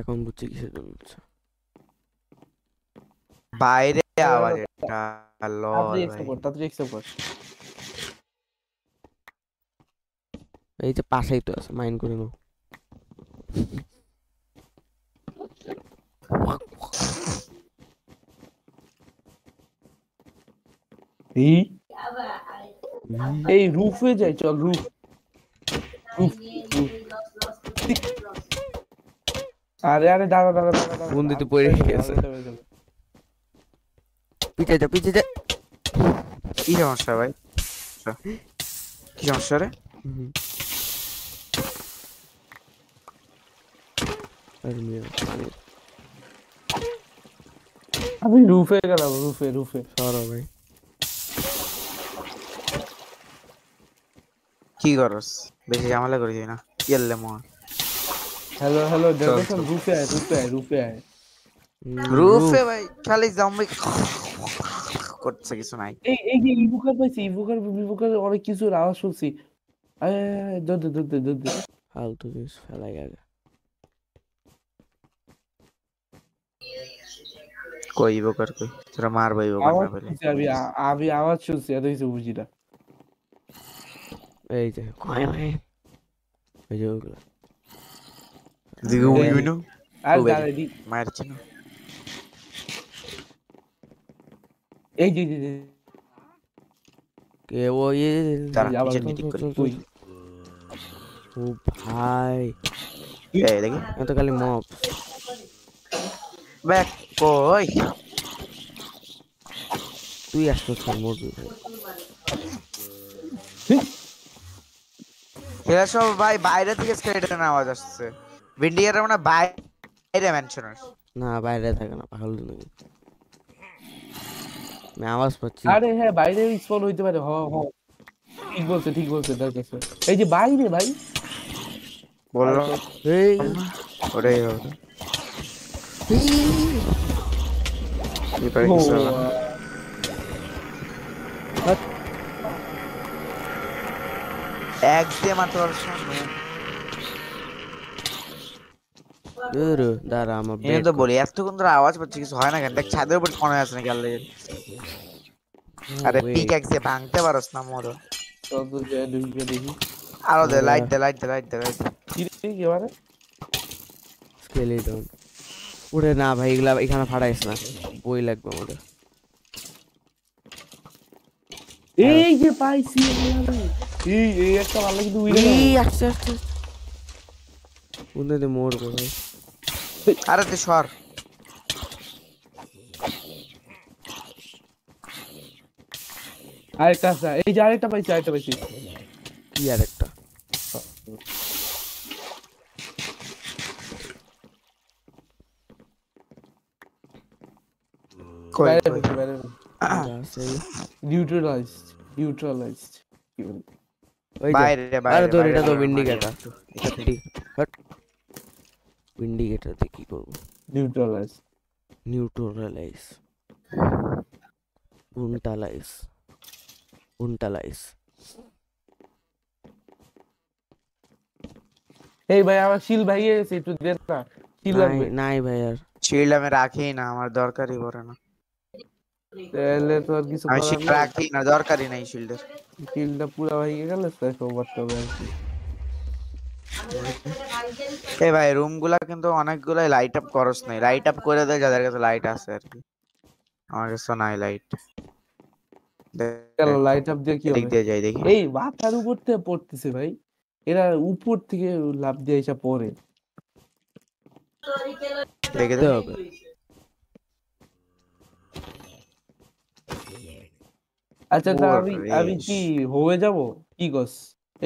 এখন বুঝছি কিসের জন্য হচ্ছে। বাইরে আওয়াজ এটা লল ভাই। তাড়াতাড়ি এক্সেপ্ট কর। এই যে পাশেই তো আছে, মাইন্ড করে নাও। এই রুফে যাই, চল রুফ। আরে আরে দাঁড়া দাঁড়া দাঁড়া, বন্দিতে পড়ে গেছে। পিছে যা, পিছে যা। কি সমস্যা ভাই? কি সমস্যা রে? আমি রুফে গেলাম, রুফে রুফে। সরো ভাই। কি করস? বেশি ঝামেলা করিস না। ইয়েলে মোর। হ্যালো হ্যালো চল, ডেভিশন, চল। রুফে আয়, রুফে আয়, রুফে আয়। রুফে ভাই খালি জম্বি করছে, কিছু নাই। এই যে ইভোকার পাইছি, ইভোকার অনেক কিছুর আওয়াজ শুনছি। আয় দৌড় দে দৌড় দে দৌড় দে। ফালতু জিনিস ফেলাই আগে। কই ইভোকার কই? তোরা মারবো ইভোকার না আওয়াজ পেলে। শুনছি আমি আওয়াজ শুনছি, এত কিছু বুঝি না। এই যে এই যে ওগুলো। দিকে উইনো আর ওবে দাঁড়াই দি। মারছে না। এই যে যে কে ও ইয়ে দাঁড়া আবার নিচে নিয়ে ঠিক করি। তুই ও ভাই, এই দেখি এত খালি মব। ব্যাক কই। তুই আসতো স্যার মরবি ভাই। এরা সব ভাই বাইরে থেকে স্কেলেটনের আওয়াজ আসছে। ভিন্ডিয়ার মানে বাইরে ম্যানশনের। না বাইরে থাকে না, পাগল নাকি? আমি আওয়াজ পাচ্ছি। আরে হ্যাঁ, বাইরে স্পন হইতে পারে। হ হ, ঠিক বলছে দেখেছে। এই যে বাইরে ভাই বললো এই ওটাই হবে। কি পারে ও, কিছু হবে না। এক দিয়ে মারতে পারছ না। দাঁড়া আমার এই তো বলি এতক্ষণ ধরে আওয়াজ পাচ্ছি, কিছু হয় না কেন? দেখ ছাদের উপর মনে আছে নাকি আল্লাহ। আরে পিক এক দিয়ে ভাঙতে পারস না মোর। চল তো যাই ঢুকে দেখি। আরো দে লাইট দে লাইট দে লাইট দে লাইট দে। কি রে কি এবারে? স্কেলেটন উড়ে না ভাই, এগুলা এখানে ফাটাইস না, বই লাগবে আমাদের। এই যে পাইছি আল্লাহ রে। এই একটা ভালো কিন্তু উইরে গেল। এই আসছে আসছে উন্নতি মোর করে। আরে তুই সর। আরেকটা আছে, এই যে আরেকটা পাইছি। কি আর একটা কই বাইরে কই পেয়েছি, বাইরে নিউট্রালাইজড কি বলে? ওই যে বাইরে আরে বাইরে তোর বাইরে এটা তো বাইরে উইন্ডিকেটর। উইন্ডিকেটর দিয়ে কি করবো? নিউট্রালাইজ। উনটালাইজ। এই ভাই আমার শিল ভাইয়ে গেছে, একটু দেন না, শিল নাই লাগবে। নাই ভাই আর শিল্ড আমি রাখি না, আমার দরকারই পড়ে না। তাহলে তো আর কিছু আমি করার শিল্ড নাই। রাখি না, দরকারই নাই শিল্ডের। শিলটা পুরা ভাইয়ে গেলে তাই করতে হবে আর কি। এই ভাই রুম গুলা কিন্তু অনেকগুলাই লাইট আপ করস নাই, লাইট আপ করে দেয় যাদের কাছে লাইট আছে আর কি। আমার কাছে নাই লাইট। চলো লাইট আপ দিয়ে কি এদিক হবে? দিয়ে যাই দেখি। এই মাথার উপর থেকে পড়তেছে ভাই, এরা উপর থেকে লাফ দিয়ে এসে পড়ে। দেখে দিতে হবে। আচ্ছা তা আমি কি হয়ে যাব? কি গস,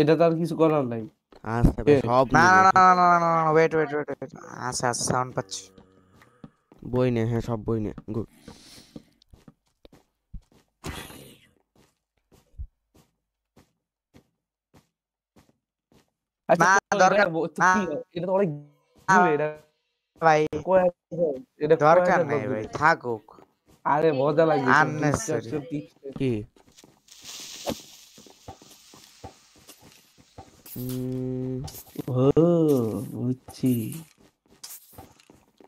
এটা তো আর কিছু করার নাই। আচ্ছা ভাই সব না নিবো, না না না না না না ওয়েট ওয়েট ওয়েট। আচ্ছা আচ্ছা সাউন্ড পাচ্ছি। বই নে, হ্যাঁ সব বই নে। গুড। আচ্ছা না দরকার না এটা তো অনেক দূরে, এটা ভাই, এটা দরকার নাই ভাই, থাকুক। আরে মজা লাগবে আননেসেসারি কি ও বুঝছি।